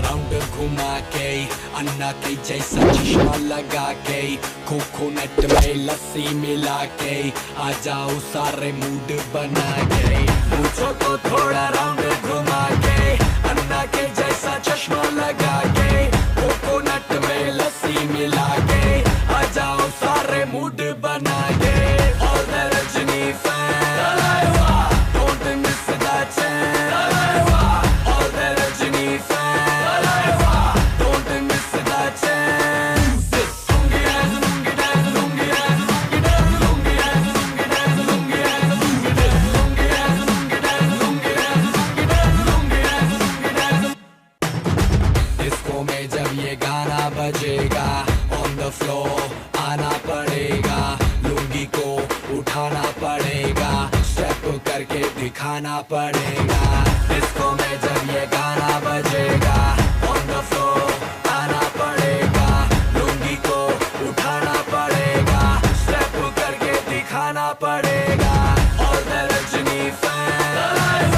Round घुमा के, अन्ना के जैसा चश्मा लगा के, कोकोनट में लस्सी मिला के, आ जाओ सारे मूड बना के। पूछो तो थोड़ा राउंड घुमा के, अन्ना के जैसा चश्मा लगा के, कोकोनट में लस्सी मिला के, आ जाओ सारे मूड बना के। All the Rajini fans, don't miss that chance. All the Rajini fans, don't miss that chance. Lungi dance, lungi dance, lungi dance, lungi dance, lungi dance, lungi dance, lungi dance, lungi dance, lungi dance, lungi dance, lungi dance, lungi dance, lungi dance. Disco में जब ये गाना बजेगा, on the floor आना पड़ेगा, लुंगी को उठाना पड़ेगा, स्टेप करके दिखाना पड़ेगा। डिस्को में जब ये गाना बजेगा, on the floor आना पड़ेगा, लुंगी को उठाना पड़ेगा, स्टेप करके दिखाना पड़ेगा। All the Rajini fans,